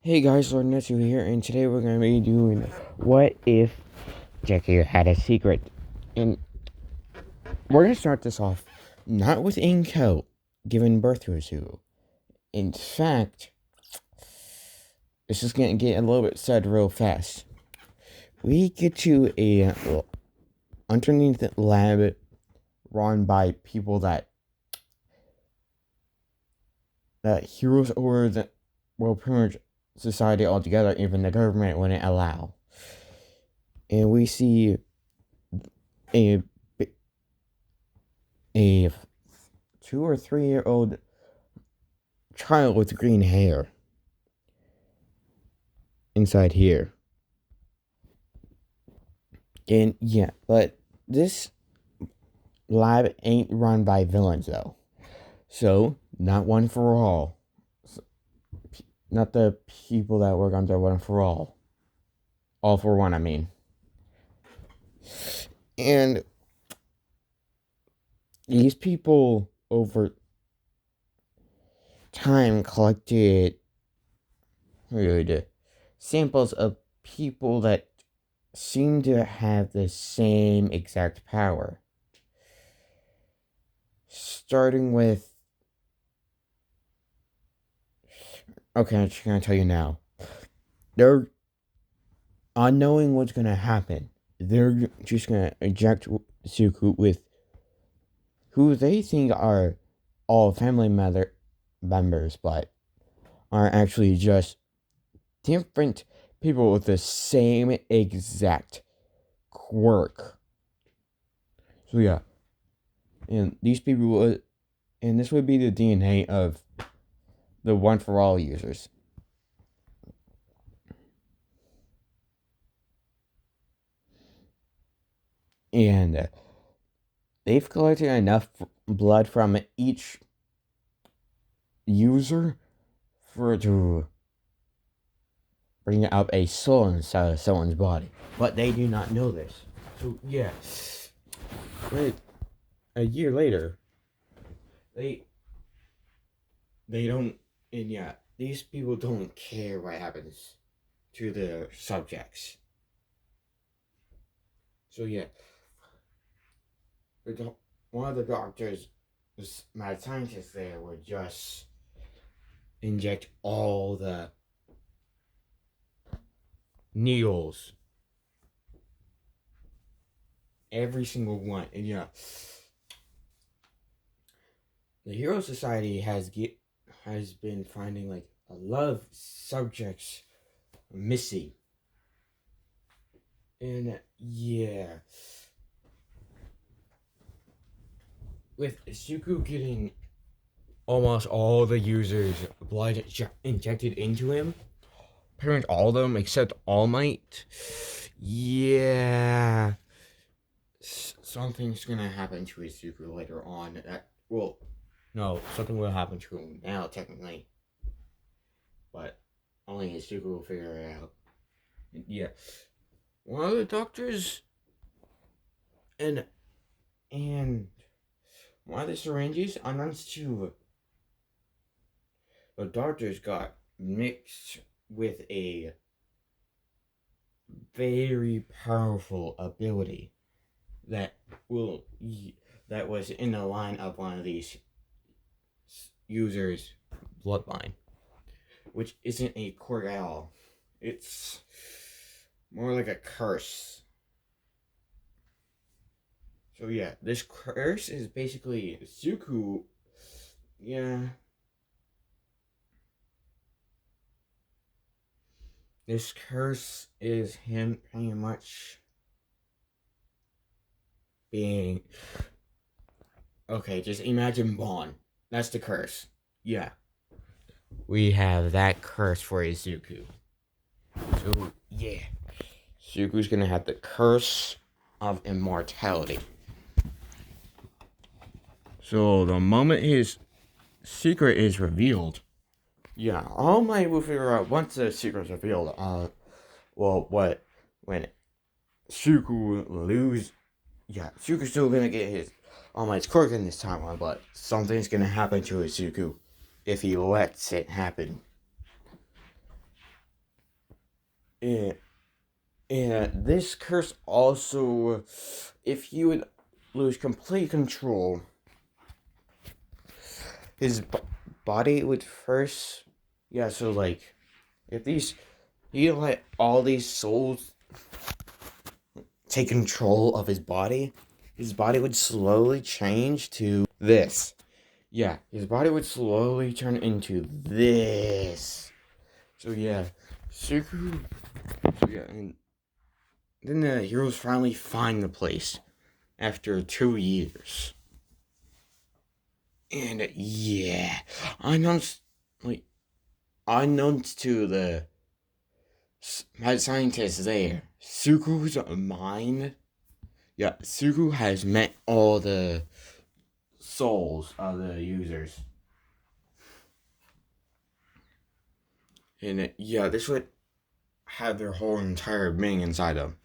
Hey guys, Lord Netsu here, and today we're going to be doing What If Deku Had a Secret? And we're going to start this off not with Inko giving birth to a Suzu. In fact, this is going to get a little bit sad real fast. We get to a underneath lab run by people that heroes over the world pretty much society altogether, even the government wouldn't allow. And we see a a 2 or 3 year old child with green hair inside here. And yeah, but this lab ain't run by villains though. So, not one for all. Not the people that work on the one for all. All for one, I mean. And these people over time collected samples of people that seem to have the same exact power. Starting with. Okay, I'm just gonna tell you now. They're on knowing what's gonna happen. They're just gonna inject Suku with who they think are all family members, but are actually just different people with the same exact quirk. So yeah, and these people would, and this would be the DNA of the One for All users. And they've collected enough blood from each user for it to bring up a soul inside of someone's body. But they do not know this. So yeah, but a year later, they don't, and yeah, these people don't care what happens to their subjects. So yeah, one of the doctors, mad scientists there, would just inject all the needles, every single one, and yeah, the Hero Society has been finding like a lot of subjects missing, and yeah, with Suku getting almost all the users' blood injected into him, pretty much all of them except All Might. Yeah, something's gonna happen to Izuku later on. No, something will happen to him now, technically, but only Izuku will figure it out. Yeah, one of the doctors and one of the syringes, unknowns to the doctors, got mixed with a very powerful ability that will that was in the line of one of these users' bloodline, which isn't a quirk at all. It's more like a curse. So yeah, this curse is basically Suku. Yeah, this curse is him pretty much being. Okay, just imagine Bond. That's the curse. Yeah. We have that curse for Izuku. So, yeah. Zuku's gonna have the curse of immortality. So, the moment his secret is revealed, yeah, All Might will figure out once the secret's revealed, when Suku lose, yeah, Suku's still gonna get his All Might's quirk in this timeline, but something's gonna happen to Izuku if he lets it happen. And, and this curse also, if you would lose complete control, his body would first, yeah, so like, if these, you let all these souls take control of his body would slowly change to this. Yeah, his body would slowly turn into this. So yeah, Suku. So yeah, and then the heroes finally find the place after 2 years. And yeah, unknowns like unknowns to the mad scientists there, Suku's mind. Yeah, Suku has met all the souls of the users. And yeah, this would have their whole entire being inside them.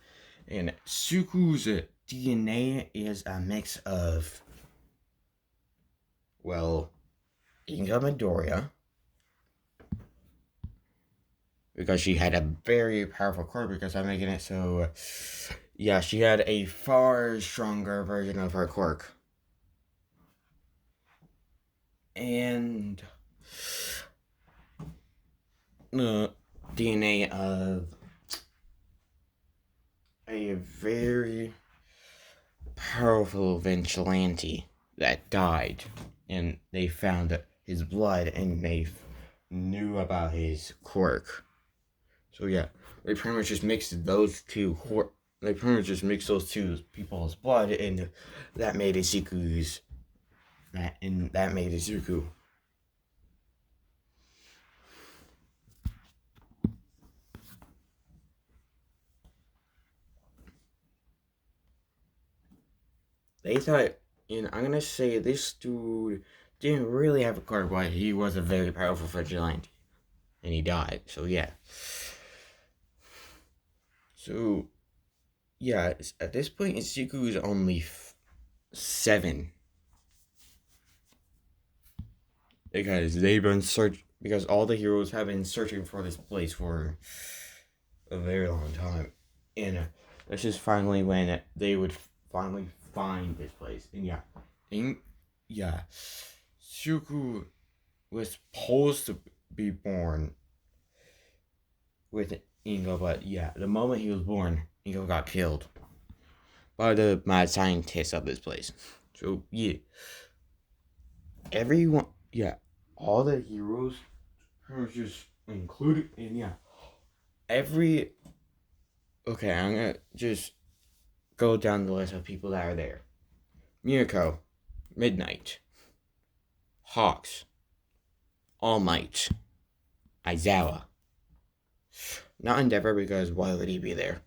And Suku's DNA is a mix of, well, Inga Midoriya, because she had a very powerful core, because I'm making it so, yeah, she had a far stronger version of her quirk. And DNA of a very powerful vigilante that died, and they found his blood, and they knew about his quirk. So yeah, they pretty much just mixed those two. They pretty much just mixed those two people's blood, and that made Izuku's. That made Izuku. They thought, and I'm gonna say this dude didn't really have a card, but he was a very powerful vigilante, and he died. So yeah. So yeah, at this point, Izuku is only 7, because they've been because all the heroes have been searching for this place for a very long time, and this is finally when they would finally find this place. And yeah, Suku was supposed to be born with Ingo, but yeah, the moment he was born, Ingo got killed by the mad scientists of this place. So yeah, everyone, yeah, all the heroes were just included, and yeah, every. Okay, I'm gonna just go down the list of people that are there. Mirko, Midnight, Hawks, All Might, Aizawa. Not Endeavor, because why would he be there?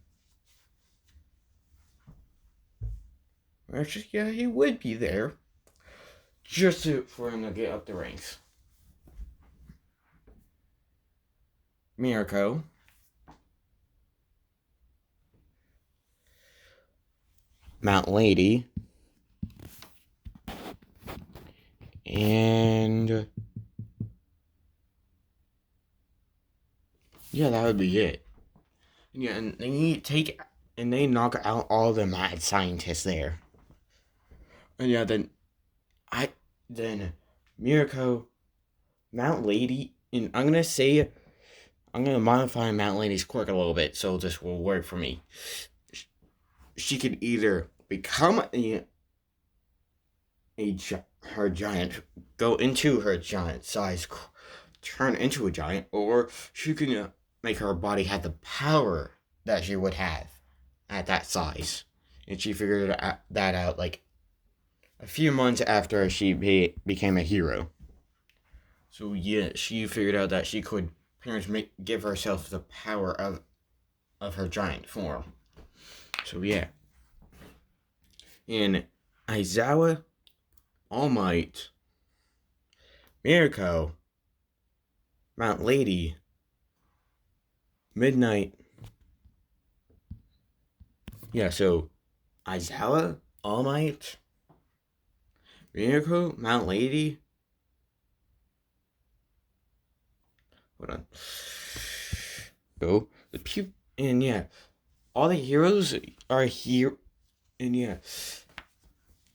Actually, yeah, he would be there. Just for him to get up the ranks. Mirko, Mount Lady, and yeah, that would be it. Yeah, and they knock out all the mad scientists there. And yeah, I then Mirko, Mount Lady, and I'm gonna modify Mount Lady's quirk a little bit so this will work for me. She could either become her giant, go into her giant size, turn into a giant, or she can make her body have the power that she would have at that size. And she figured that out like a few months after she became a hero. So yeah, she figured out that she could pretty much give herself the power of her giant form. So yeah, in Aizawa, All Might, Mirko, Mount Lady, Midnight. Yeah, so Aizawa, All Might, Mirko, Mount Lady. Hold on. Go. And yeah, all the heroes are here. And yeah,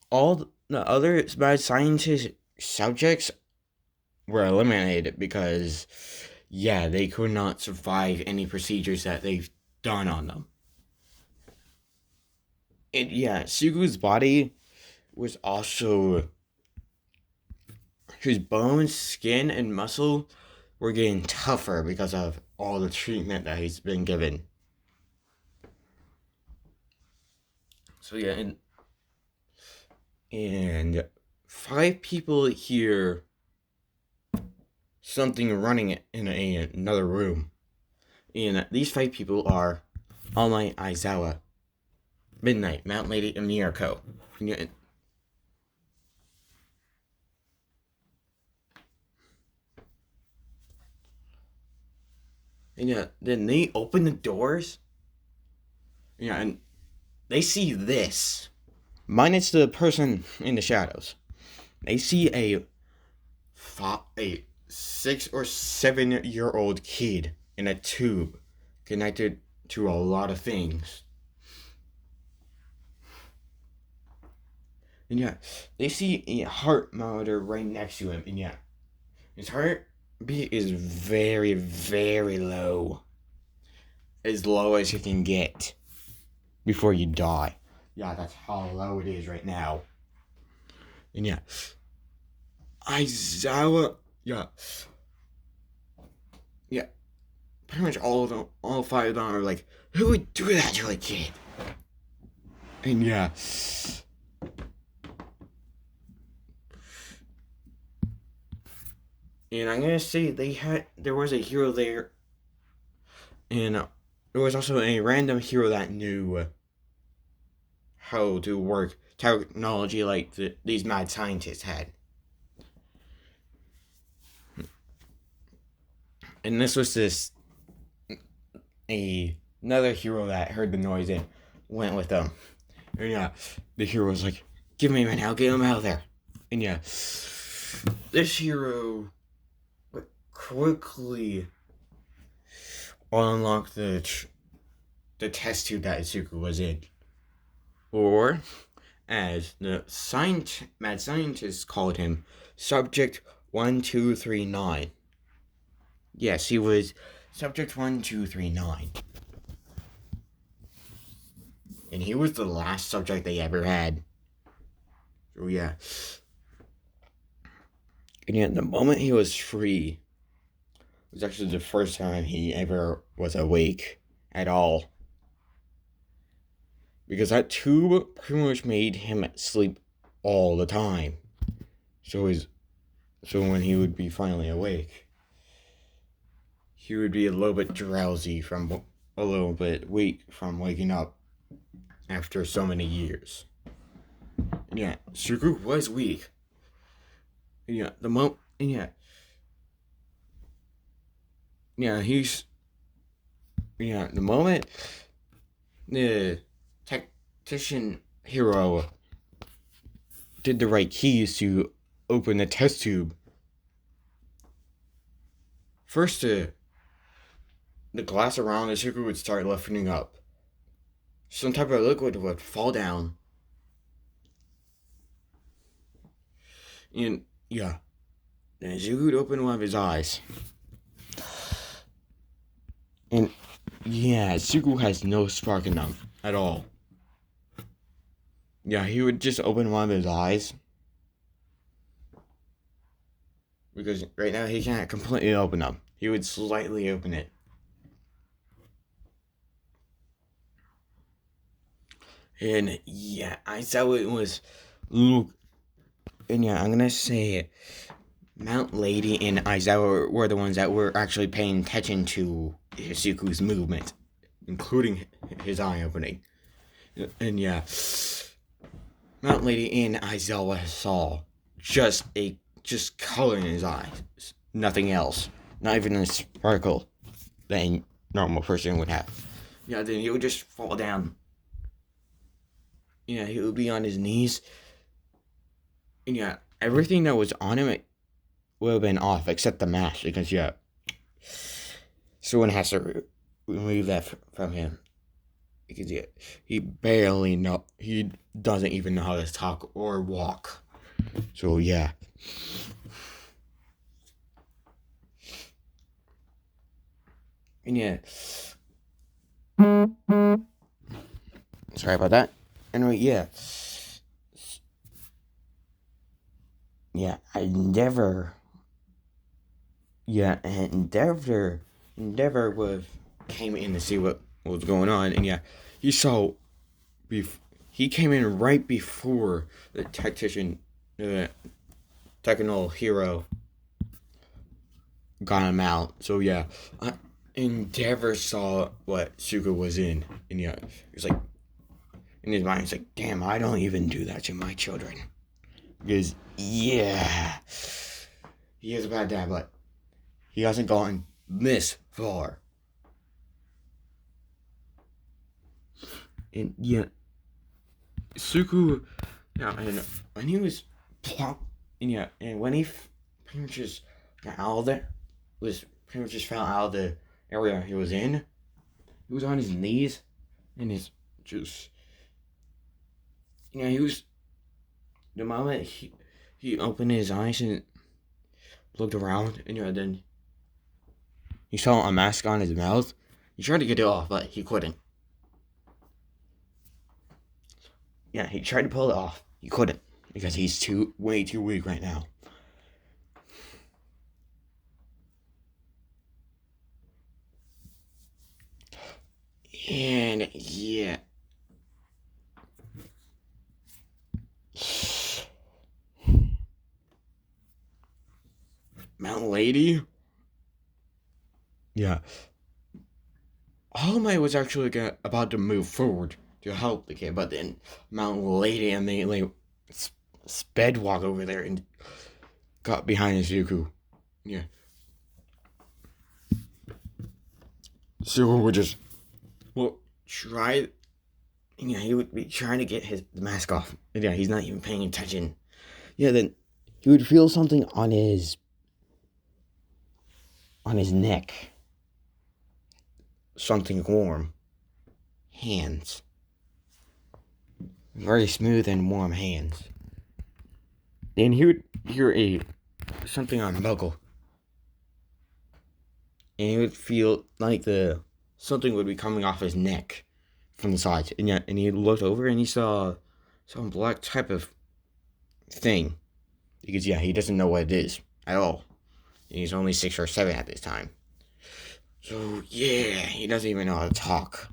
all the other mad scientist subjects were eliminated because, yeah, they could not survive any procedures that they've done on them. And yeah, Sugu's body was also, his bones, skin, and muscle were getting tougher because of all the treatment that he's been given. So yeah, and 5 people hear something running in another room. And these 5 people are All Might, Aizawa, Midnight, Mount Lady, and Miyako. And yeah, then they open the doors. Yeah, and they see this. Minus the person in the shadows. They see a 6 or 7-year-old kid in a tube connected to a lot of things. And yeah, they see a heart monitor right next to him. And yeah, his heartbeat is very, very low. As low as you can get before you die. Yeah, that's how low it is right now. And yeah, Aizawa, yeah, pretty much all of them, all 5 of them are like, who would do that to a kid? And yeah, and I'm gonna say there was a hero there, and there was also a random hero that knew how to work technology like these mad scientists had. And this was another hero that heard the noise and went with them. And yeah, the hero was like, give me a minute, I'll get him out of there. And yeah, this hero quickly unlocked the test tube that Izuku was in. Or, as the mad scientists called him, Subject 1239. Yes, he was Subject 1239. And he was the last subject they ever had. So yeah. And yet, the moment he was free, it was actually the first time he ever was awake at all. Because that tube pretty much made him sleep all the time. So when he would be finally awake, he would be a little bit drowsy a little bit weak from waking up after so many years. And yeah, Sugu was weak. And yeah, the moment the tactician hero did the right keys to open the test tube, first the glass around the sugar would start lifting up. Some type of liquid would fall down. And yeah, then Zuko would open one of his eyes. And yeah, Zuko has no spark in them at all. Yeah, he would just open one of his eyes. Because right now he can't completely open them. He would slightly open it. And yeah, I saw it was. And yeah, I'm gonna say Mount Lady and Aizawa were the ones that were actually paying attention to Hizuku's movement, including his eye opening. And yeah, Mount Lady and Aizawa saw just color in his eyes, nothing else, not even a sparkle that a normal person would have. Yeah, then he would just fall down. Yeah, he would be on his knees. And yeah, everything that was on him would have been off except the mask because yeah, someone has to remove that from him. Because he doesn't even know how to talk or walk. So yeah. And yeah. Sorry about that. Anyway, yeah. Yeah, I never. Yeah, and Endeavor came in to see what was going on, and yeah, he saw. He came in right before the technical hero, got him out. So yeah, Endeavor saw what Suka was in, and yeah, he was like, in his mind, he's like, "Damn, I don't even do that to my children." Because yeah, he is a bad dad, but he hasn't gotten this far. And yeah, Suku, yeah, and when he was plop, and yeah, and when he pretty much just got out of there, was pretty much just fell out of the area he was in. He was on his knees, and his just, he was the moment he opened his eyes and looked around, and then he saw a mask on his mouth. He tried to get it off, but he couldn't. Yeah, he tried to pull it off. He couldn't because he's way too weak right now. And yeah. Mountain Lady? Yeah. All Might was actually about to move forward to help the kid, but then Mountain Lady immediately sped walk over there and got behind Izuku. Yeah. Izuku would just, try. Yeah, he would be trying to get the mask off. Yeah, he's not even paying attention. Yeah, then he would feel something on his neck. Something warm. Hands. Very smooth and warm hands. Then he would hear something on Buckle. And he would feel like something would be coming off his neck from the sides. And he looked over and he saw some black type of thing. Because he doesn't know what it is at all. And he's only 6 or 7 at this time. So yeah, he doesn't even know how to talk.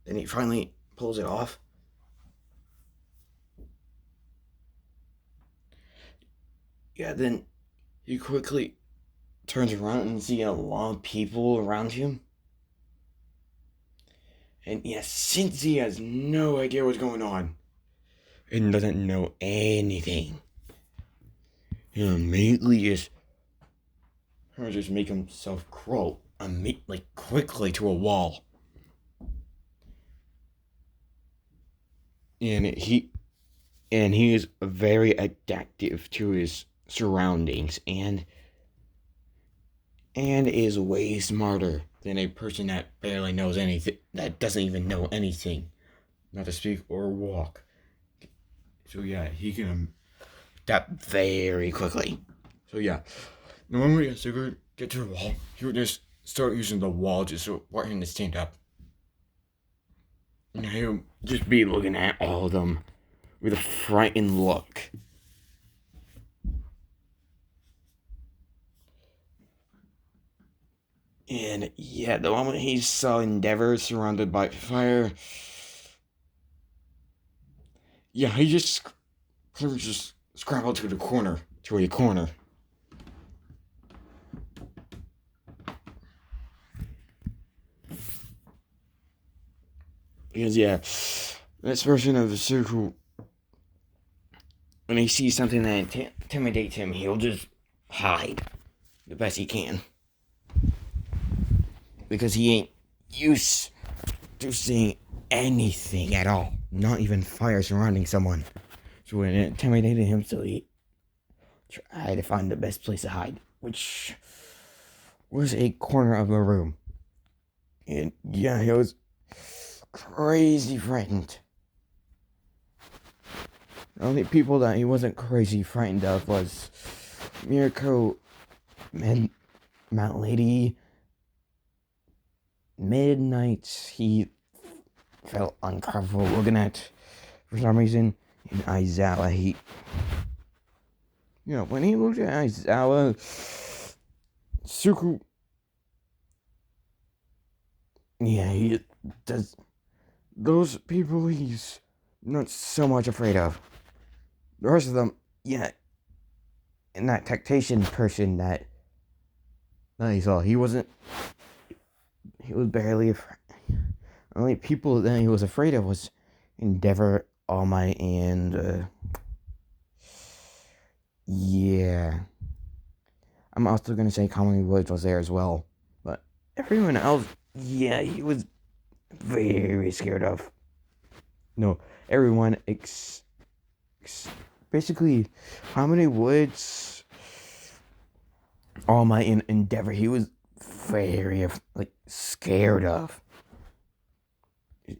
Then he finally pulls it off. Yeah, then he quickly turns around and sees a lot of people around him. And since he has no idea what's going on and doesn't know anything, he immediately just make himself crawl quickly to a wall. And he is very adaptive to his surroundings and is way smarter than a person that barely knows anything, that doesn't even know anything, not to speak or walk. So yeah, he can adapt very quickly. So yeah, normally as Sugar get to the wall, he would just start using the wall just to want him to stand up. And he'll just be looking at all of them with a frightened look. And yeah, the moment he saw Endeavor surrounded by fire, he just scrambled to a corner. Because this version of Suku, when he sees something that intimidates him, he'll just hide the best he can. Because he ain't used to seeing anything at all. Not even fire surrounding someone. So when it intimidated him, so he tried to find the best place to hide, which was a corner of a room. And yeah, he was crazy frightened. The only people that he wasn't crazy frightened of was Mirko and Mount Lady. Midnight, he felt uncomfortable looking at for some reason. And Aizawa, when he looked at Aizawa, Suku, he does. Those people he's not so much afraid of. The rest of them, and that tactician person that he saw, he was barely afraid. The only people that he was afraid of was Endeavor, All Might, and I'm also gonna say Comedy Woods was there as well, but everyone else, he was very scared of. No, everyone basically Comedy Woods, All Might, and Endeavor, he was very scared of.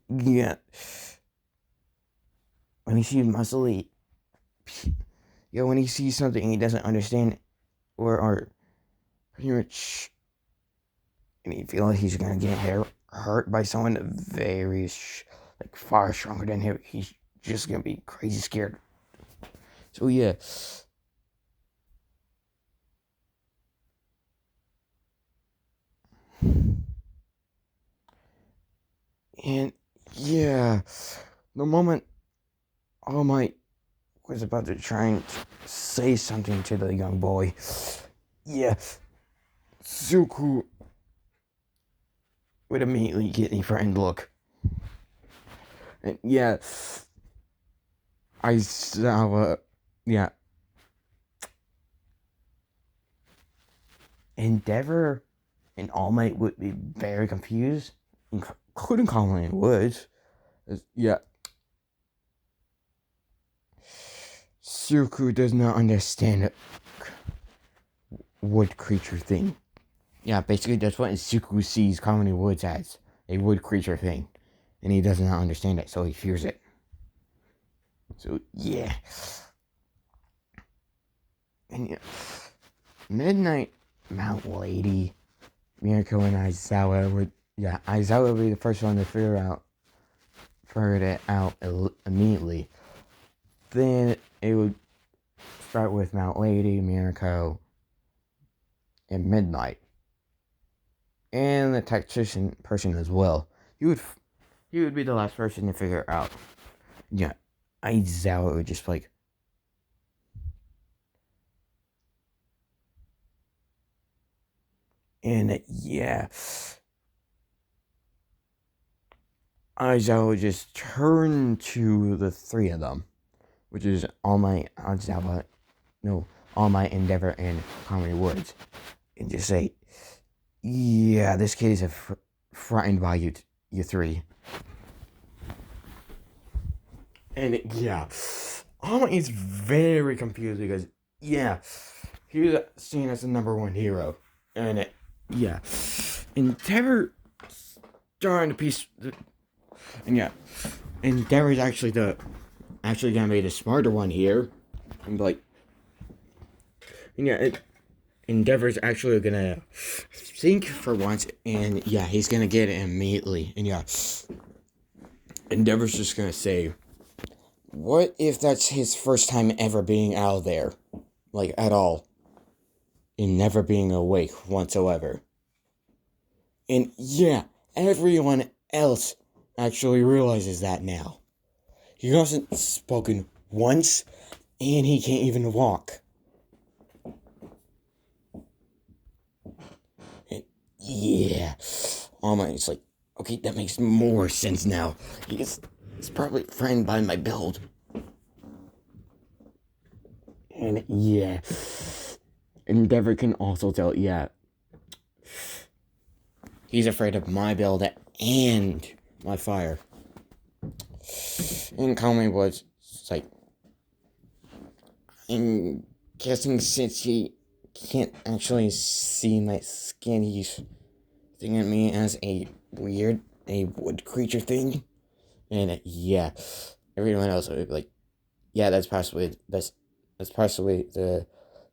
Yeah, when he sees muscly, when he sees something he doesn't understand, or pretty much, and he feels like he's gonna get hurt by someone very far stronger than him, he's just gonna be crazy scared. So and the moment All Might was about to try and say something to the young boy, Suku would immediately get a frightened look. And Aizawa, Endeavor and All Might would be very confused, including Colin Woods. Suku does not understand wood creature thing. Basically that's what Suku sees Colony Woods as, a wood creature thing. And he does not understand it, so he fears it. So And Midnight Mount Lady, Mirko, and Aizawa would Aizawa would be the first one to figure it out immediately. Then it would start with Mount Lady, Mirko, and Midnight. And the tactician person as well. He would be the last person to figure it out. Aizawa would just and Aizawa would just turn to the three of them, which is All Might, Aizawa, All Might, Endeavor, and Comedy Woods, and just say, this kid is frightened by you three. And All Might is very confused because he's seen as the number one hero, and Endeavor starting to piece, and Endeavor's actually gonna be the smarter one here, and Endeavor's actually gonna think for once, and he's gonna get it immediately, and Endeavor's just gonna say, what if that's his first time ever being out there, at all, and never being awake whatsoever? And everyone else actually realizes that now. He hasn't spoken once, and he can't even walk. And All Might's okay, that makes more sense now. He's probably frightened by my build. And Endeavor can also tell, he's afraid of my build and my fire. And Comedy was I'm guessing since he can't actually see my skin, he's thinking of me as a wood creature thing. And yeah, everyone else would be like, yeah, that's possibly the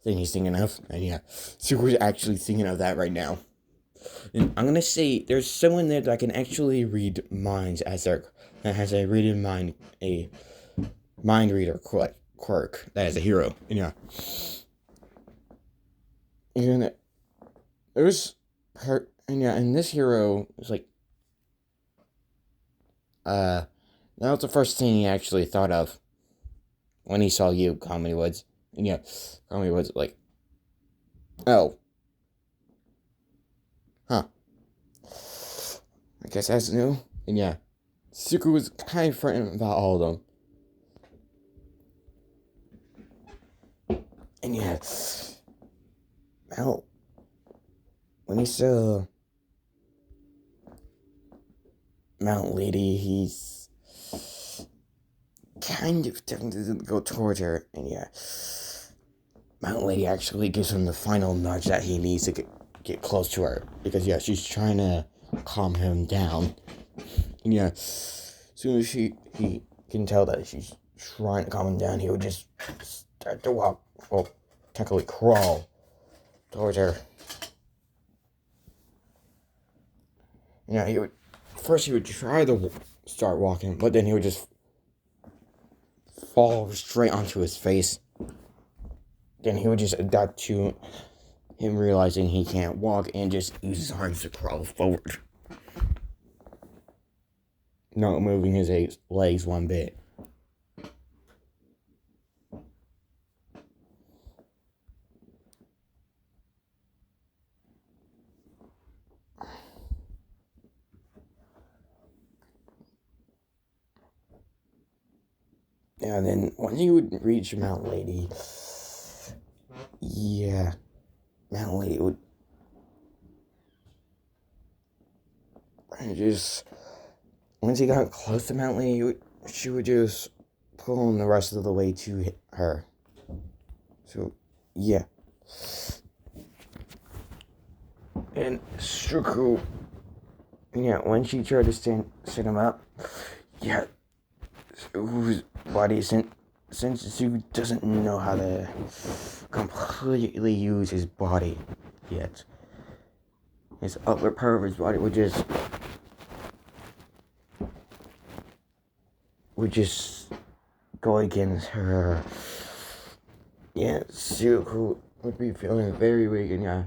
thing he's thinking of. And yeah, Suku's actually thinking of that right now. And I'm gonna say there's someone there that can actually read minds that has a reading mind, a mind reader quirk that is a hero. And yeah, and there's her, and yeah, and this hero was like, that was the first thing he actually thought of when he saw you, Comedy Woods. And yeah, Comedy Woods like, oh, huh. I guess that's new. And yeah, Suku was kind of frightened about all of them. And yeah, well, when he saw Mount Lady, he's kind of tempted to go towards her. And yeah, Mount Lady actually gives him the final nudge that he needs to get close to her. Because yeah, she's trying to calm him down. And yeah, as soon as he can tell that she's trying to calm him down, he would just start to walk, well, technically crawl towards her. Yeah, he would try to start walking, but then he would just fall straight onto his face. Then he would just adapt to him realizing he can't walk and just use his arms to crawl forward, not moving his legs one bit. And then when he would reach Mount Lady, yeah, Mount Lady would just, once he got close to Mount Lady, she would just pull him the rest of the way to her. So, yeah. And Suku, yeah, when she tried to sit him up, yeah, Suku's body, since Suku doesn't know how to completely use his body yet, his upper part of his body would just go against her. Yeah, Suku would be feeling very weak, and yeah,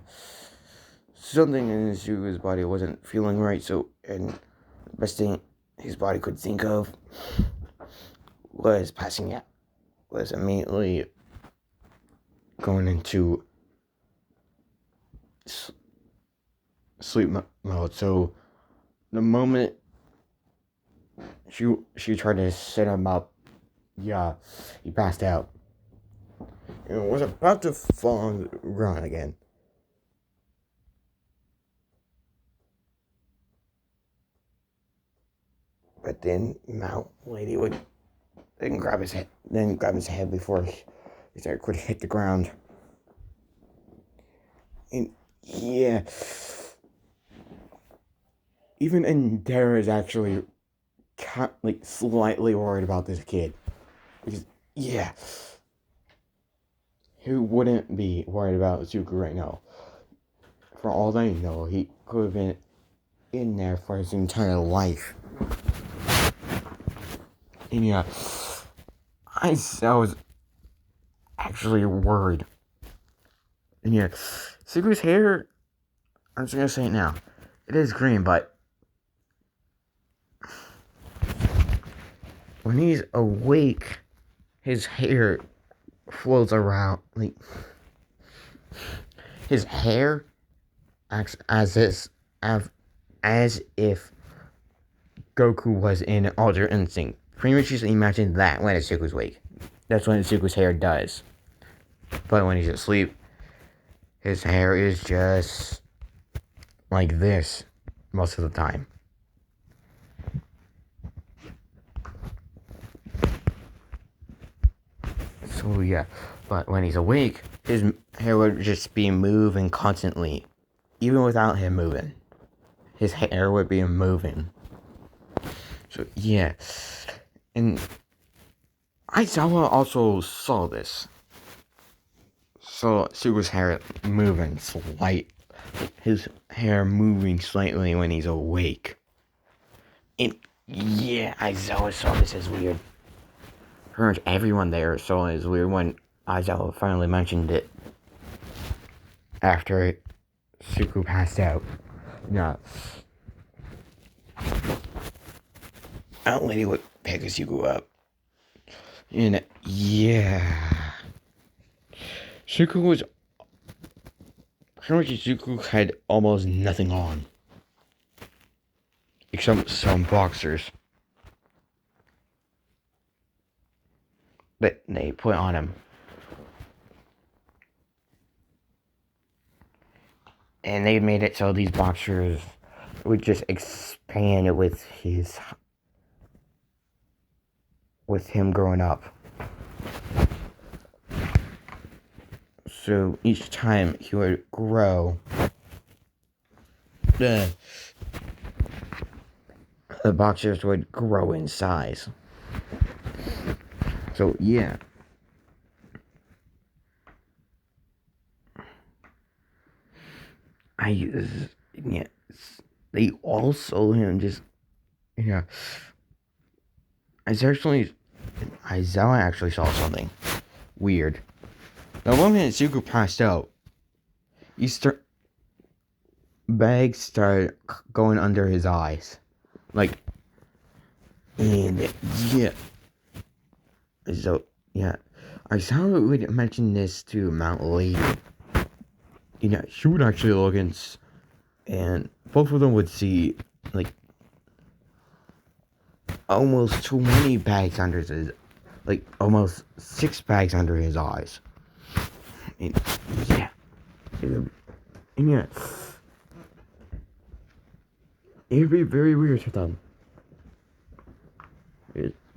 something in Suku's body wasn't feeling right. So, and the best thing his body could think of was passing out, was immediately going into sleep mode. So, the moment she tried to sit him up, yeah, he passed out. And was about to fall on the ground again. But then Mount Lady would then grab his head before he could hit the ground. And yeah, even Indira is actually like slightly worried about this kid. Because yeah, who wouldn't be worried about Zuko right now? For all they know, he could have been in there for his entire life. And yeah, I was actually worried. And yeah, Zuko's hair, I'm just gonna say it now, it is green, but when he's awake, his hair floats around, like, his hair acts as if Goku was in Ultra Instinct. Pretty much just imagine that when Zuko's awake. That's when Zuko's hair does. But when he's asleep, his hair is just like this most of the time. So yeah, but when he's awake, his hair would just be moving constantly, even without him moving. his hair would be moving. So yeah, and Aizawa also saw this. So Suku's hair moving his hair moving slightly when he's awake. And yeah, Aizawa saw this as weird. Pretty much everyone there saw it as weird when Aizawa finally mentioned it after Suku passed out. Yeah. That lady would pick Suku up. And yeah. Suku was. Pretty much Suku had almost nothing on. Except some boxers that they put on him. And they made it so these boxers would just expand with him growing up. So each time he would grow, the boxers would grow in size. So yeah. They all saw him just, Aizawa actually saw something weird. The moment Zuko passed out, bags started going under his eyes. And yeah. So, yeah. Aizawa would mention this to Mount later. She would actually look and both of them would see, almost 20 bags under his, almost 6 bags under his eyes. And, yeah. And, yeah. It would be very weird to them.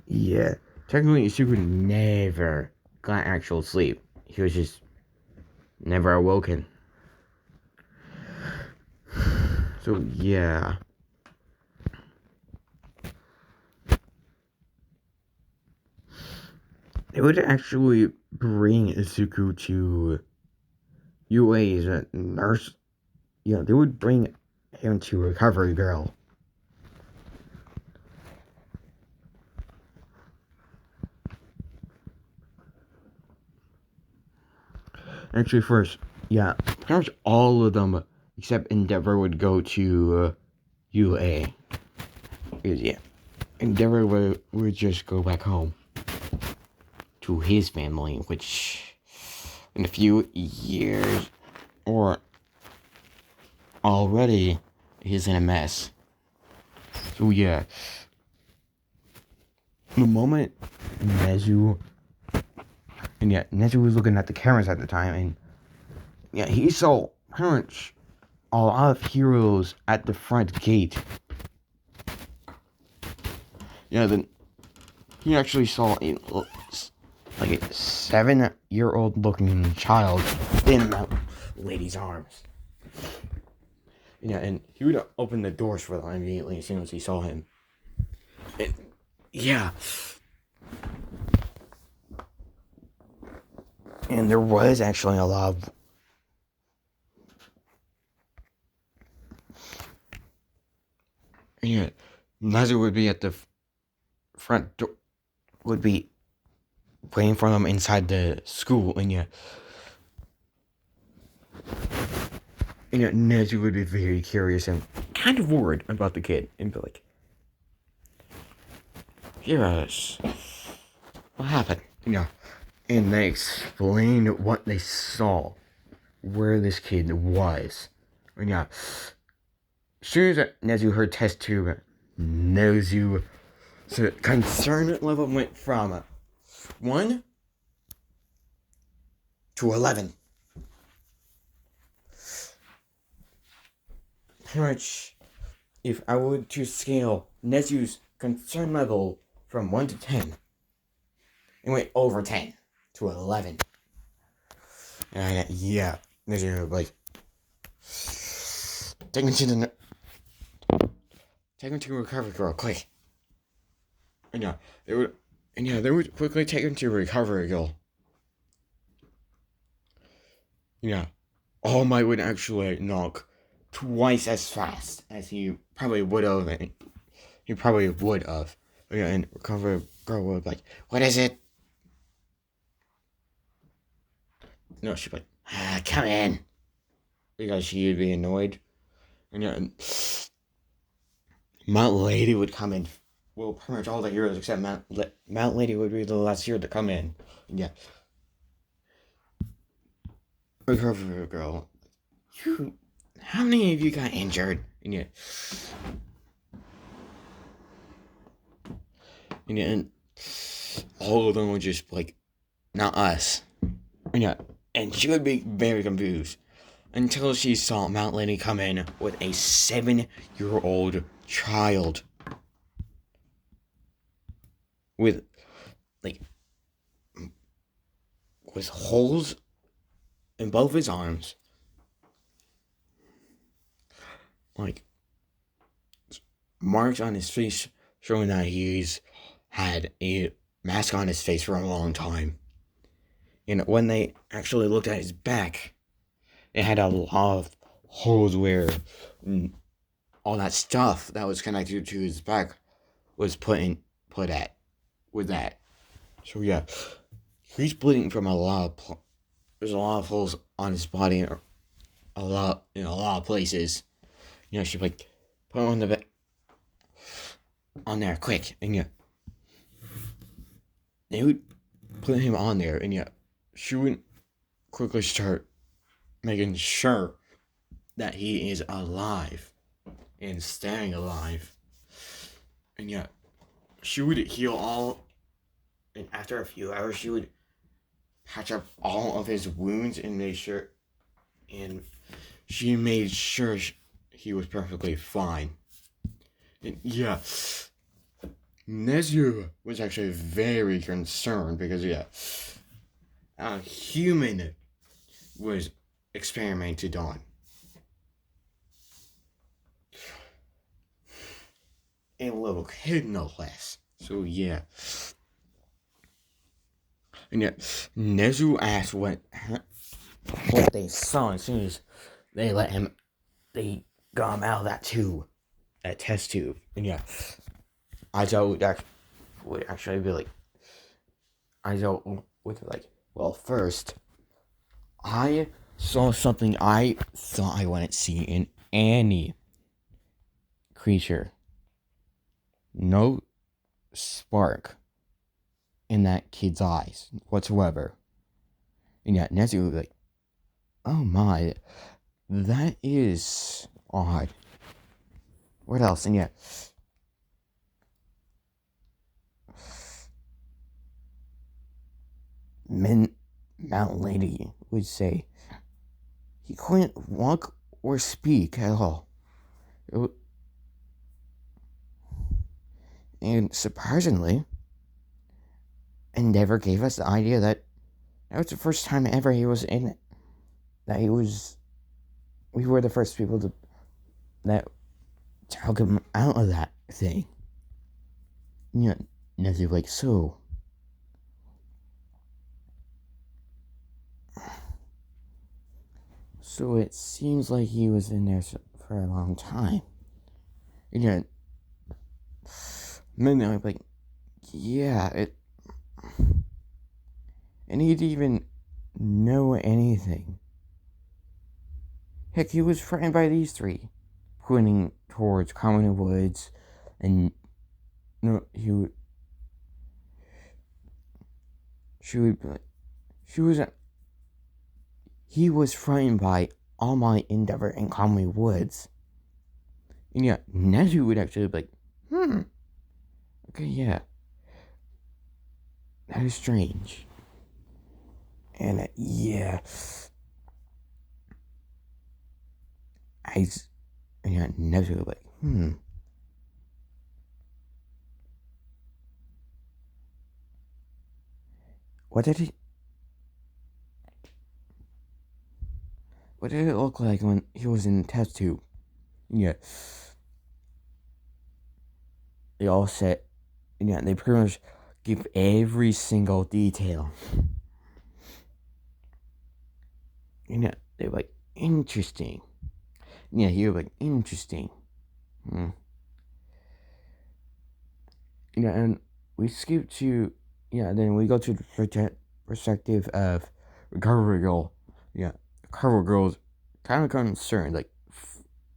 Yeah. Technically, Suku never got actual sleep. He was just never awoken. So, yeah. It would actually bring Izuku to UA as a nurse. Yeah, they would bring him to Recovery Girl. Actually, first, yeah, pretty much all of them except Endeavor would go to UA. Because, yeah, Endeavor would just go back home to his family, which in a few years or already he's in a mess. So yeah, the moment Nezu was looking at the cameras at the time, and yeah, he saw pretty much a lot of heroes at the front gate. Yeah, then he actually saw a 7-year-old looking child in that lady's arms. Yeah, and he would open the doors for them immediately as soon as he saw him. And, yeah. And there was actually a lot of... Yeah, Nezu would be at the front door, would be waiting for them inside the school, and yeah, Nezu would be very curious and kind of worried about the kid, and be like, "Yes, what happened?" And they explained what they saw, where this kid was, and yeah. As soon as Nezu heard test tube, Nezu's concern level went from 1 to 11. Pretty much, if I were to scale Nezu's concern level from 1 to 10, it went over 10 to 11. And yeah, Nezu like, take me to the take him to a recovery girl, quick. And yeah, they would quickly take him to a recovery girl. Yeah, All Might would actually knock twice as fast as he probably would have. He probably would have. Yeah, and recovery girl would be like, "What is it?" No, she'd be like, "Come in," because she would be annoyed. And yeah, Mount Lady would come in. Well, pretty much all the heroes except Mount Lady would be the last hero to come in. And yeah, recovery girl. How many of you got injured? And yeah, and all of them were just like, not us. And yeah, and she would be very confused until she saw Mount Lady come in with a 7-year-old child with like with holes in both his arms, like marks on his face showing that he's had a mask on his face for a long time. And when they actually looked at his back, it had a lot of holes where all that stuff that was connected to his back was put at with that. So yeah, he's bleeding from a lot of there's a lot of holes on his body, a lot in a lot of places. You know, she'd like put him on the on there quick, and yeah, they would put him on there, and yeah, she would quickly start making sure that he is alive and staying alive. And yeah, she would heal all, and after a few hours, she would patch up all of his wounds and make sure, and she made sure he was perfectly fine. And yeah, Nezu was actually very concerned because yeah, a human was experimented on. And a little kid, no less. So yeah. And yet, Nezu asked what they saw as soon as they got him out of that test tube. And yeah, Aizo would actually be like, Aizo would be like, well, first, I saw something I thought I wouldn't see in any creature. No spark in that kid's eyes whatsoever. And yet, Nezu would be like, oh my, that is odd. What else? And yet, Mount Lady would say he couldn't walk or speak at all. And surprisingly, Endeavor gave us the idea that was the first time ever he was in it. We were the first people that took him out of that thing. You know, Nezu like, so it seems like he was in there for a long time. And you know, then they're like, yeah, and he didn't even know anything. Heck, he was frightened by these three, pointing towards Common Woods, and no, he was frightened by All Might, Endeavor, and Common Woods. And yeah, Nezu would actually be like, okay, yeah, that is strange. And yeah, Nezu would be like, what did it look like when he was in the test tube? Yeah. they all said, yeah, they pretty much give every single detail. Yeah, they're like, interesting. Yeah, you're like, interesting. Yeah, and we skip to, yeah, then we go to the perspective of Recovery Girl. Yeah, Recovery Girl's kind of concerned, like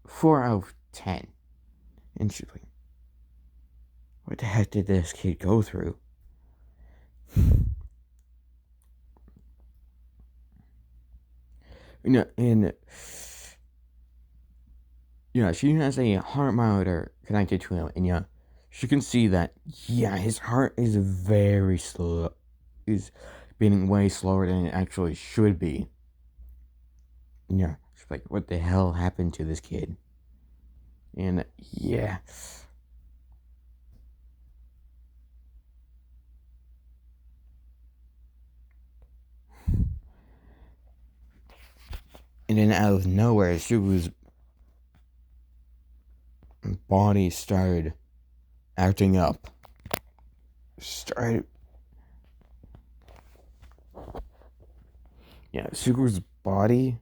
4 out of 10. And she's like, what the heck did this kid go through? And yeah, she has a heart monitor connected to him, and yeah, she can see that, yeah, his heart is very slow, is beating way slower than it actually should be. Yeah, she's like, what the hell happened to this kid? And yeah. And then out of nowhere, Shubu's body started acting up. Yeah, Suguru's body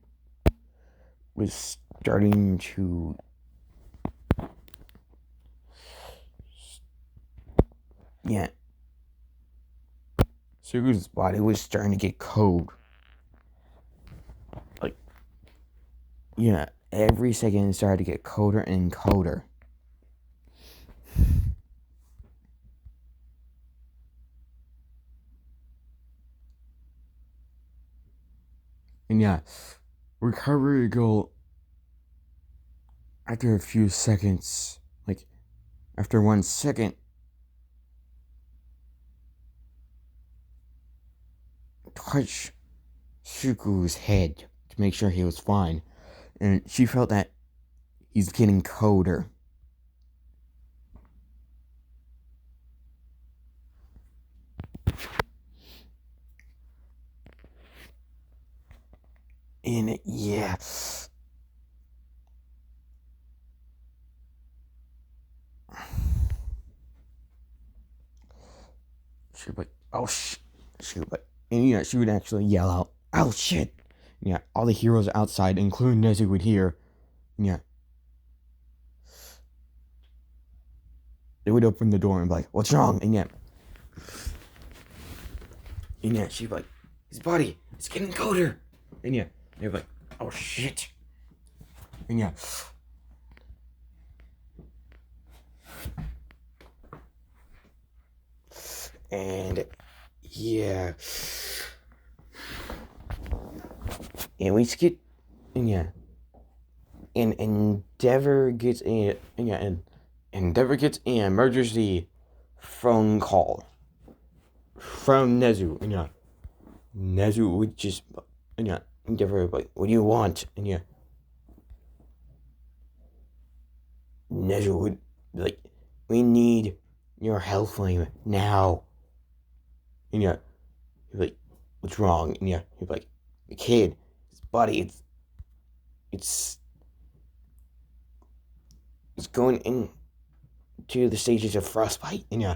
was starting to. Yeah. Suguru's body was starting to get cold. Like, yeah, every second it started to get colder and colder. And yeah, recovery goal after a few seconds, like after 1 second, touched Shuku's head to make sure he was fine. And she felt that he's getting colder. And yeah. She would be like, oh shit. She would like, and yeah, she would actually yell out, oh shit. Yeah, all the heroes outside, including Nezu, would hear. Yeah. They would open the door and be like, what's wrong? And yeah, she'd be like, his body, it's getting colder. And yeah, they'd be like, oh shit. And yeah. And yeah. And we skip, and yeah. And Endeavor gets an emergency phone call from Nezu. And yeah, Nezu would just, and yeah, Endeavor would be like, what do you want? And yeah, Nezu would be like, we need your health flame now. And yeah, he'd be like, what's wrong? And yeah, he'd be like, the kid, his body, it's going into the stages of frostbite. And yeah,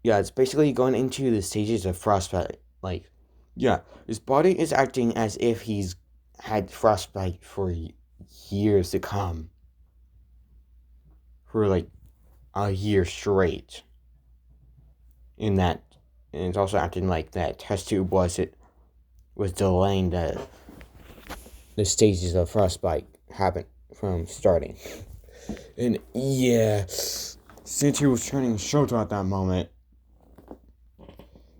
it's basically going into the stages of frostbite. Like, yeah, his body is acting as if he's had frostbite for years to come. For like a year straight. In that, and it's also acting like that test tube was delaying the stages of frostbite happen from starting. And yeah, since he was turning Shoto at that moment,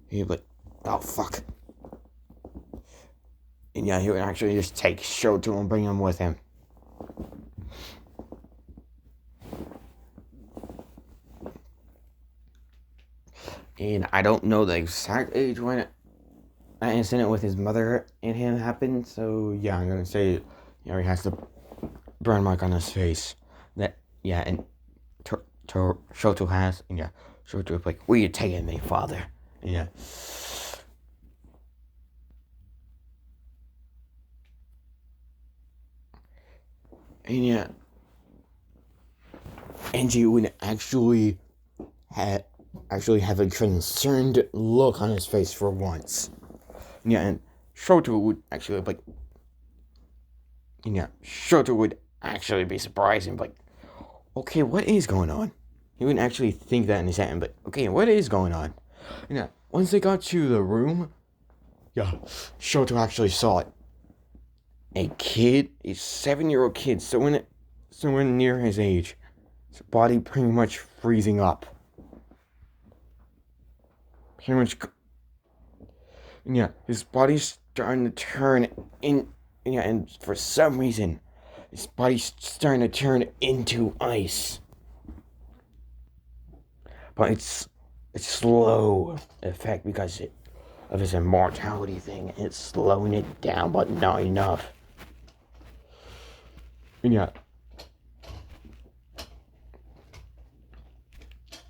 he'd be like, oh fuck. And yeah, he would actually just take Shoto and bring him with him. And I don't know the exact age when that incident with his mother and him happened, so yeah, I'm gonna say, he has the burn mark on his face. That, yeah, and Shoto has, and yeah, Shoto's like, where you taking me, father? And yeah. And yeah. Angie would actually have a concerned look on his face for once. Yeah, and Shoto would actually like, Shoto would actually be surprised and be like, okay, what is going on? He wouldn't actually think that in his head, but okay, what is going on? Yeah, once they got to the room, Shoto actually saw it. A 7-year-old kid, somewhere near his age, his body pretty much freezing up. Pretty much, his body's starting to turn in, and for some reason, his body's starting to turn into ice. But it's slow effect because of his immortality thing. It's slowing it down, but not enough. Yeah.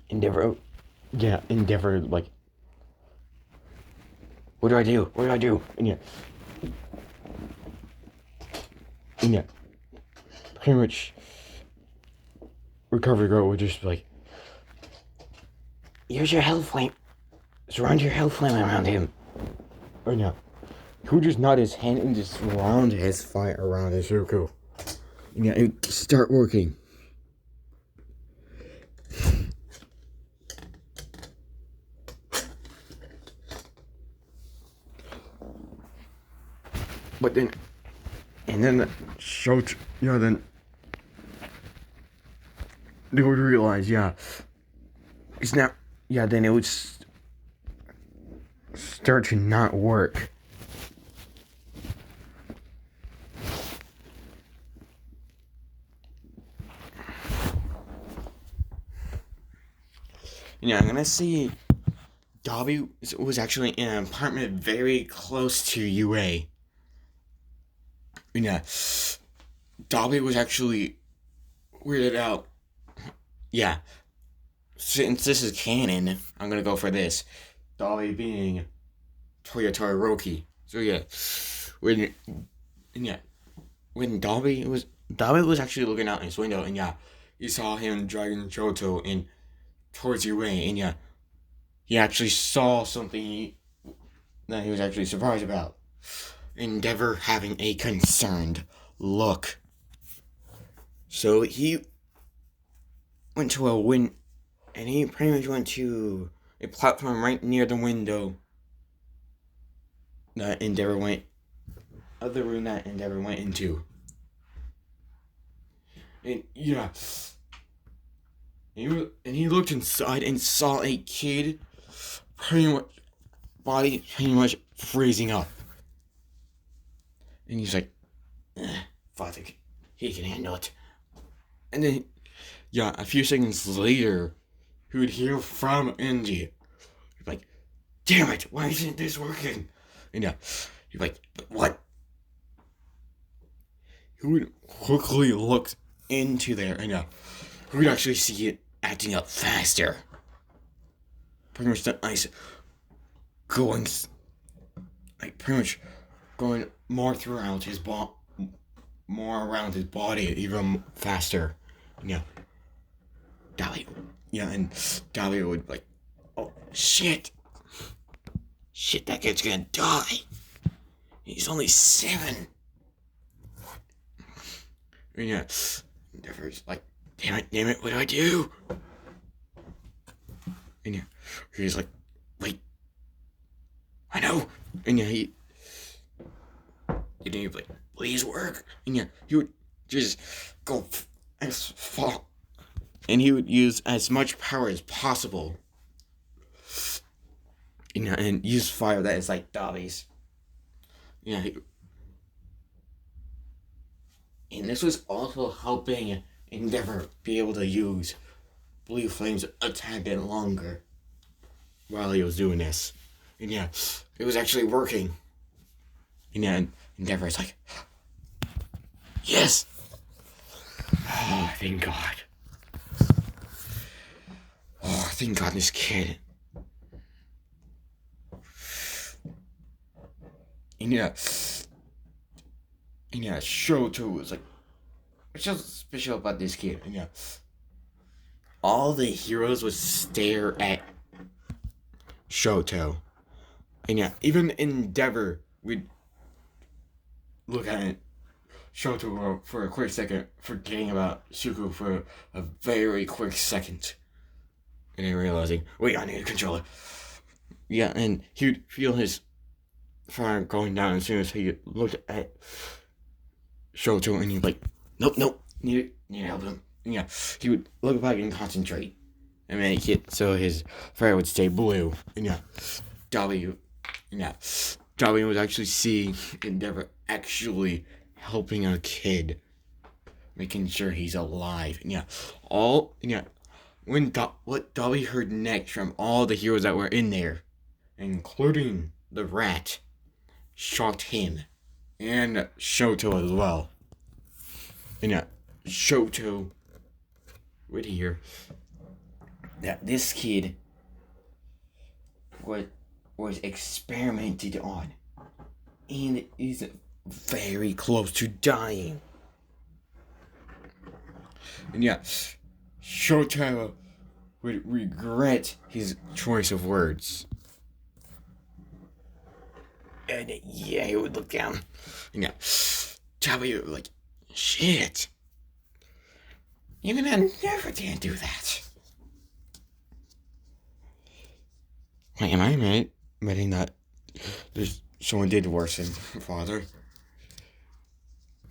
Endeavor, like, what do I do? What do I do? Pretty much, Recovery Girl would just be like, use your health flame. Surround your health flame around him. Or he would just nod his hand and just surround his fire around his Zuko. It start working. But then, then they would realize, it's not, then it would start to not work. I'm gonna see Dabi was actually in an apartment very close to UA. Dabi was actually weirded out. Since this is canon, I'm gonna go for this. Dabi being Toyotori Roki. So when Dabi was actually looking out his window, and he saw him dragging Johto in towards UA, and he actually saw something that he was actually surprised about. Endeavor having a concerned look. So he went to and he pretty much went to a platform right near the window that Endeavor went, other room that Endeavor went into. And he looked inside and saw a kid body pretty much freezing up. And he's like, Father, he can handle it. And then, a few seconds later, he would hear from Angie. He'd be like, damn it, why isn't this working? And he'd be like, but what? He would quickly look into there, and he would actually see it acting up faster. Pretty much the ice going, going more throughout his more around his body, even faster. Dabi. And Dabi would like, oh shit, that kid's gonna die. He's only 7. Endeavor's like, damn it, what do I do? And he's like, wait, I know. And he'd be like, please work. And he would just go as far, and he would use as much power as possible. And use fire that is like Dabi's. And this was also helping Endeavor be able to use Blue Flame's attack bit longer while he was doing this. And it was actually working. And Endeavor's like, yes! Oh, thank God. Oh, thank God this kid. And Shoto was like, what's so special about this kid? all the heroes would stare at Shoto. And yeah, even Endeavor would look at Shoto for a quick second, forgetting about Suku for a very quick second. And then realizing, wait, I need a controller. Yeah, and he would feel his fire going down as soon as he looked at Shoto, and he'd be like, nope, need to help him. And yeah, he would look back and concentrate and make it so his fire would stay blue. And yeah, Dabi would actually see Endeavor actually helping a kid, making sure he's alive. And what Dabi heard next from all the heroes that were in there, including the rat, shocked him and Shoto as well. And Shoto would hear that this kid was experimented on and is very close to dying. And Shoto would regret his choice of words. And he would look down. And Dabi would be like, shit. Even I never did do that. Wait, am I right? Admitting that someone did worse than father?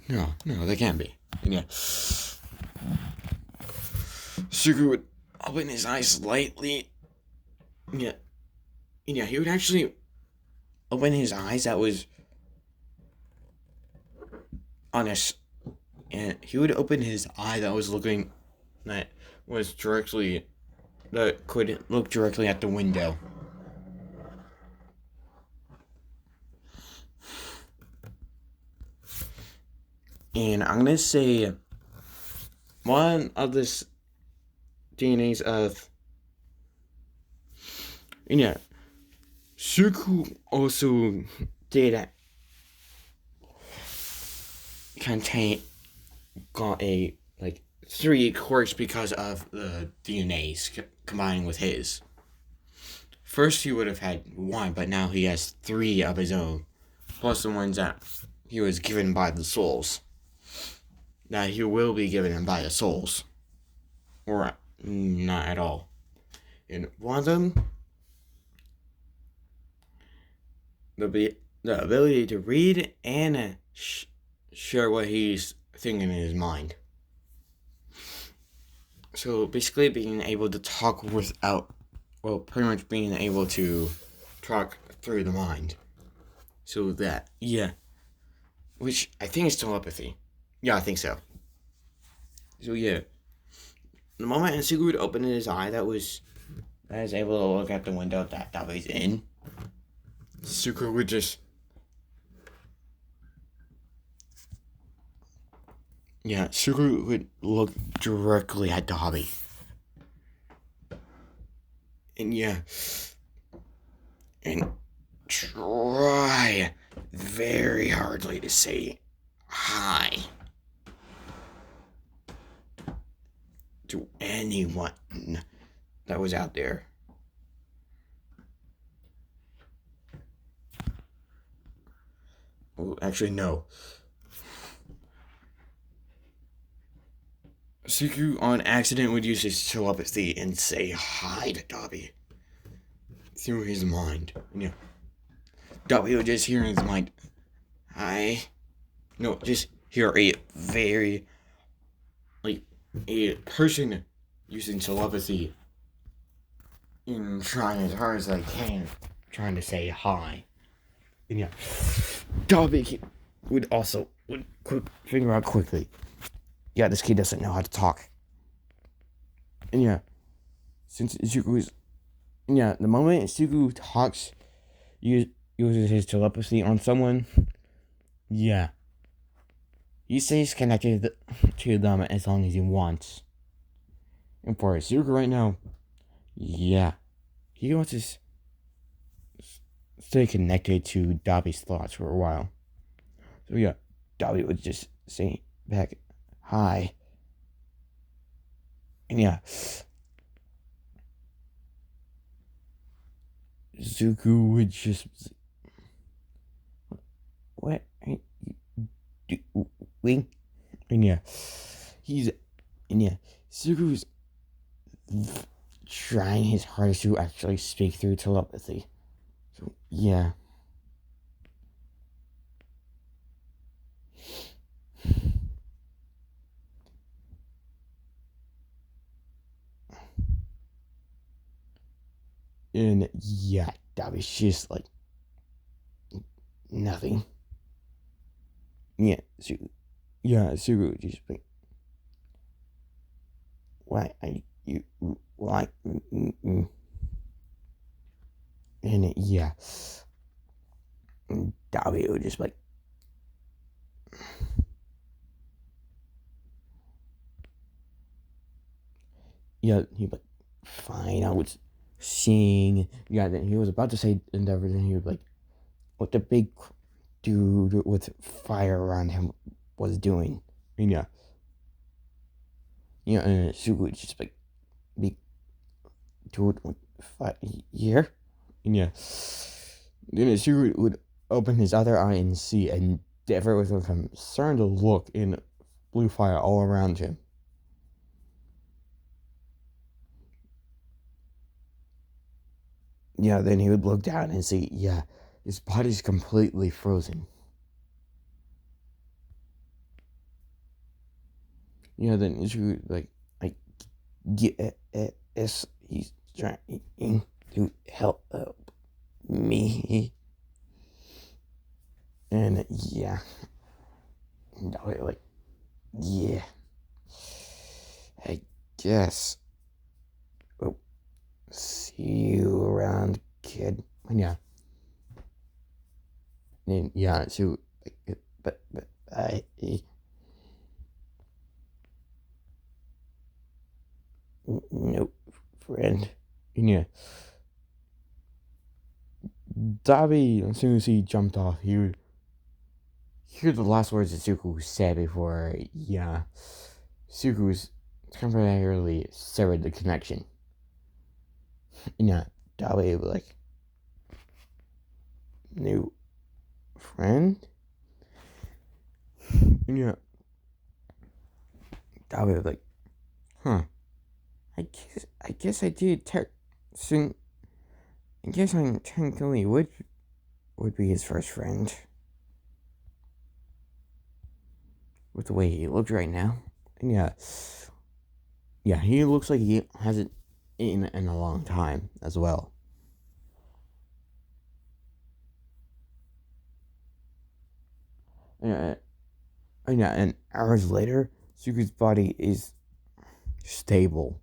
No, they can't be. And Suku would open his eyes slightly. He would actually open his eyes that was honest. And he would open his eye that could look directly at the window. And I'm gonna say one of this DNAs of Suku also did got a 3 quirks because of the DNAs combining with his. First he would have had 1, but now he has 3 of his own, plus the ones that he was given by the souls. That he will be given by the souls, or not at all. And one of them, the ability to read and share what he's thinking in his mind. So basically being able to talk pretty much being able to talk through the mind. So that, which I think is telepathy. Yeah, I think so. So the moment Suku would open his eye that is able to look at the window that Dabi's in, Suku would just Suku would look directly at Dabi. And try very hardly to say hi to anyone that was out there. Well, actually, no. Suku on accident would use his telepathy and say hi to Dabi through his mind. Dabi would just hear in his mind, hi. No, just hear a very, a person using telepathy and trying as hard as they can, trying to say hi. And Dabi would figure out quickly, this kid doesn't know how to talk. And since Suku is, the moment Suku talks, uses his telepathy on someone, he stays connected to them as long as he wants. And for Suku right now, he wants to stay connected to Dabi's thoughts for a while. So Dabi would just say back, hi. And Zuko would just, what are you doing? And yeah, he's, and yeah, Zuko's trying his hardest to actually speak through telepathy. So, yeah. And yeah, that was just like nothing. Yeah, Zuko just like, why are you, why, and yeah, Dabi was just like, yeah, he like, fine, I was seeing, yeah, then he was about to say endeavor, then he was like, what the big dude with fire around him was doing. And and Zuko would just like, be dude with fire here. And then Zuko would open his other eye and see and Endeavor with a concerned look in blue fire all around him. Yeah, then he would look down and see, his body's completely frozen. Then Ichigo, like, yes, he's trying to help me. And like, yeah, I guess. Oh, see you around, kid. And so, but I. No, friend. And Dabi, as soon as he jumped off, he would hear the last words that Zuko said before, Zuko's temporarily severed the connection. And Dabi was like, new friend? And Dabi was like, huh, I guess I did soon. I guess I'm technically would be his first friend. With the way he looks right now. And he looks like he hasn't eaten in a long time as well. And hours later, Zuko's body is stable.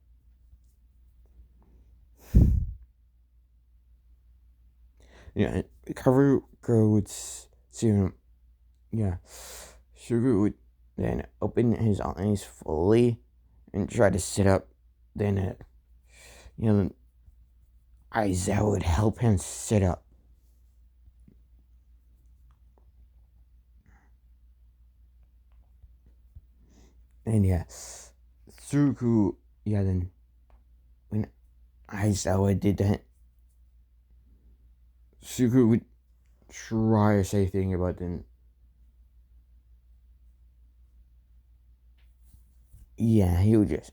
Recovery goes serum. Zuko would then open his eyes fully and try to sit up. Then, Aizawa would help him sit up. And Zuko, then when Aizawa did that, Zuko would try to say things about them. He would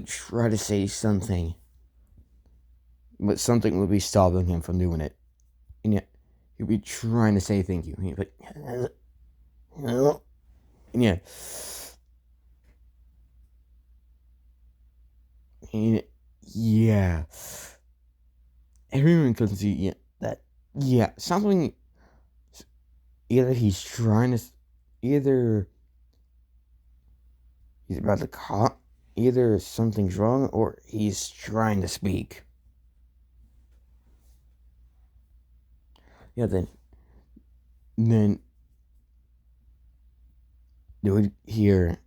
try to say something, but something would be stopping him from doing it. And he'd be trying to say thank you. He'd be like, and and everyone can see that something, either he's trying to, either he's about to call, either something's wrong or he's trying to speak. Then they would hear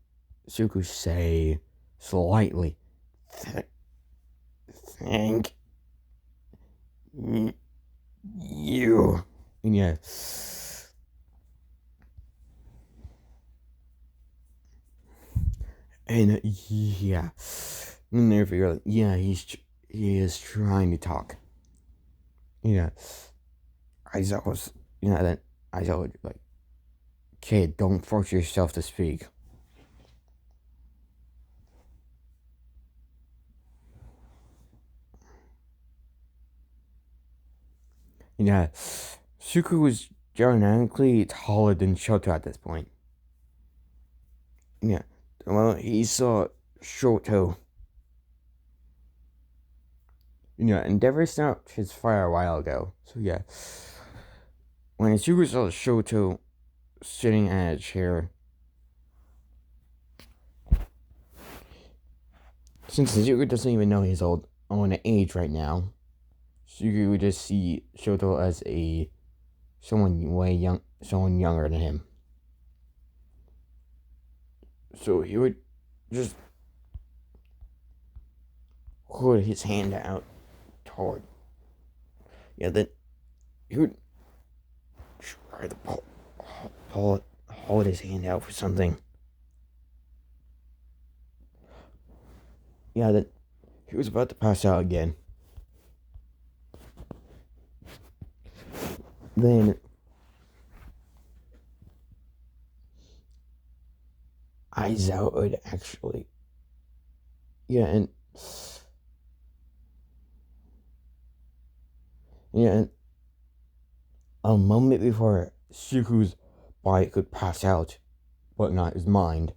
Zuko say slightly, thank you. And and and they figure, he is trying to talk. you know, Aizawa's, then Aizawa would like, kid, don't force yourself to speak. Suku was genetically taller than Shoto at this point. Well, he saw Shoto. Endeavor stopped his fire a while ago. So when Suku saw Shoto sitting at a chair, since Suku doesn't even know he's on age right now, Suku would just see Shoto as someone younger than him. So he would just put his hand out toward. Then he would try to hold his hand out for something. Then he was about to pass out again. Then Aizawa would actually, and a moment before Suku's body could pass out, but not his mind,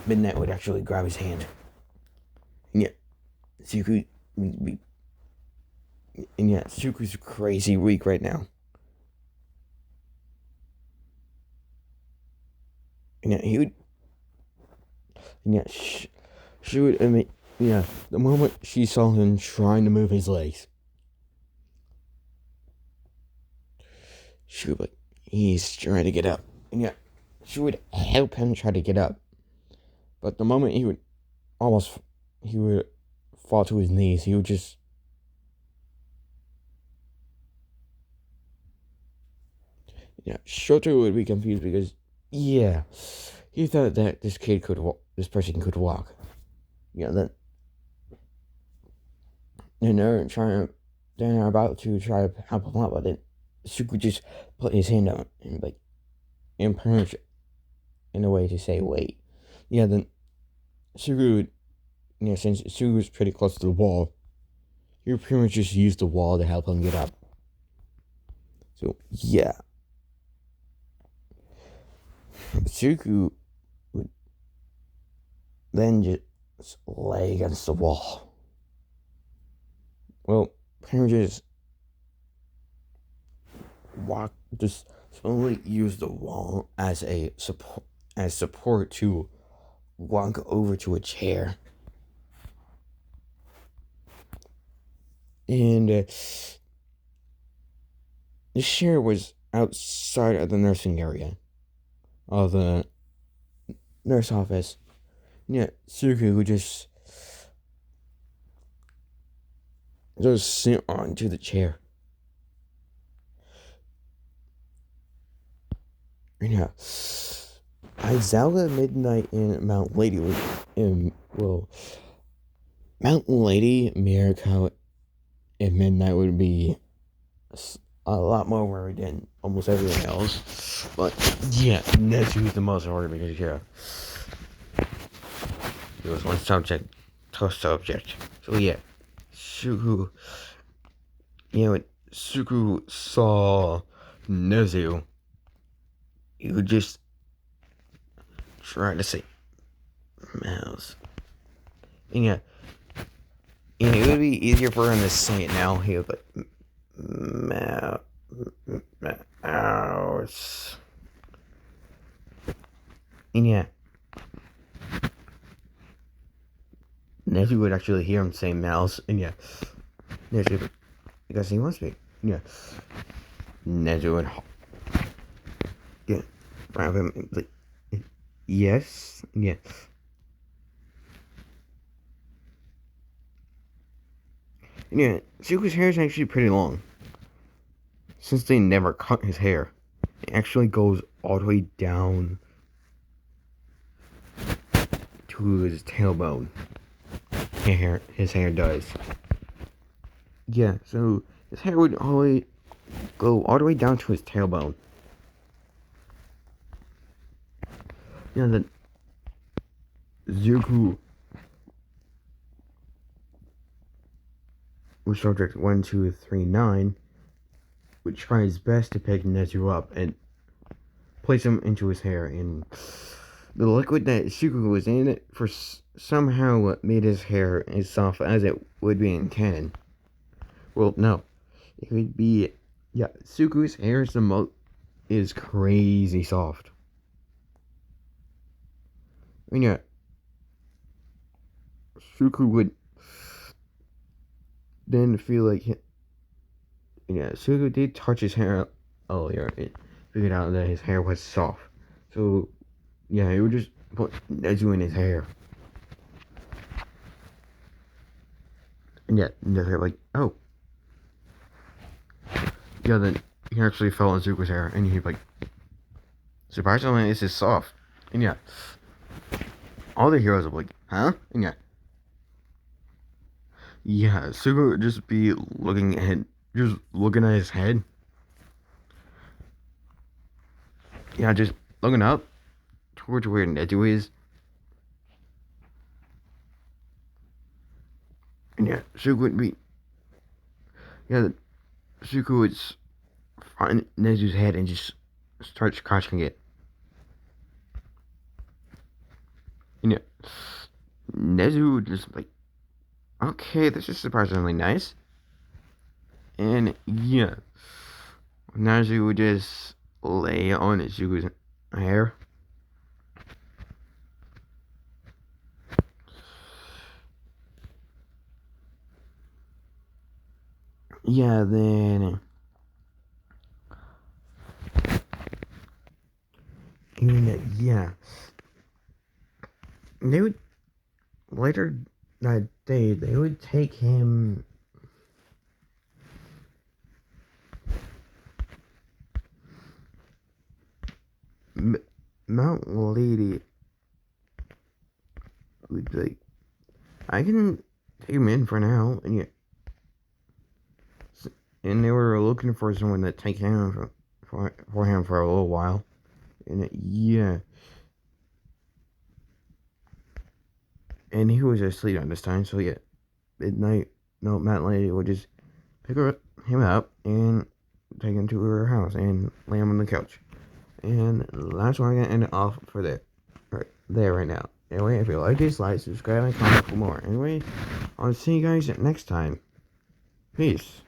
Midnight would actually grab his hand. Suku, Suku's crazy weak right now. He would, she would admit, the moment she saw him trying to move his legs, she would be like, he's trying to get up. She would help him try to get up. But the moment he would fall to his knees, he would just, Shoto would be confused because, he thought that this person could walk. Then they're about to try to help him out, but then Suku just put his hand out and encourage in a way to say wait. Then Suku would, since Suku was pretty close to the wall, he would pretty much just use the wall to help him get up. So Suku would then just lay against the wall. Well, pretty much just slowly use the wall as support to walk over to a chair. And this chair was outside of the nursing area of the nurse office. Suku would just sit onto the chair. Aizawa, Midnight, and Mount Lady Mount Lady, Mirako, and Midnight would be a lot more worried than almost everyone else. But Nezu's the most worried because it was one subject, tough subject. So Suku, when Suku saw Nezu, he would just try to say mouse. And it would be easier for him to say it now. He would be like mouse. And Nezu would actually hear him say mouse. And Nezu, because he must be. Nezu would grab him and like, yes. Suku's hair is actually pretty long. Since they never cut his hair, it actually goes all the way down to his tailbone. his hair does. Yeah, so his hair would always go all the way down to his tailbone. You know, the Zuko was subject 1239 would try his best to pick Nezu up and place him into his hair, and the liquid that Zuko was in it for somehow made his hair as soft as it would be in canon. Well, no, it would be, yeah, Zuko's hair is crazy soft. And yeah, Zuko would then feel like, yeah, Zuko did touch his hair earlier. It figured out that his hair was soft. So, yeah, he would just put Nezu in his hair. And yeah, they're like, oh. Yeah, then he actually fell in Zuko's hair, and he'd like, surprisingly, this is soft. And yeah, all the heroes are like, huh? And yeah, Zuko would just be looking at his head. Yeah, just looking up towards where Nezu is. And yeah, Zuko would be, yeah, Zuko would find Nezu's head and just start scratching it. And yeah, Nezu would just like, okay, this is surprisingly nice. And yeah, Nezu would just lay on Zuko's hair. Yeah, then and yeah, they would later that day they would take him. Mount Lady would be like, I can take him in for now, and yeah, and they were looking for someone to take him for him for a little while, and yeah, and he was asleep at this time, so yeah, midnight. No, Mount Lady would just him up and take him to her house and lay him on the couch. And that's why I'm gonna end it off for there right now. Anyway, if you like this, like, subscribe, and comment for more. Anyway, I'll see you guys next time. Peace.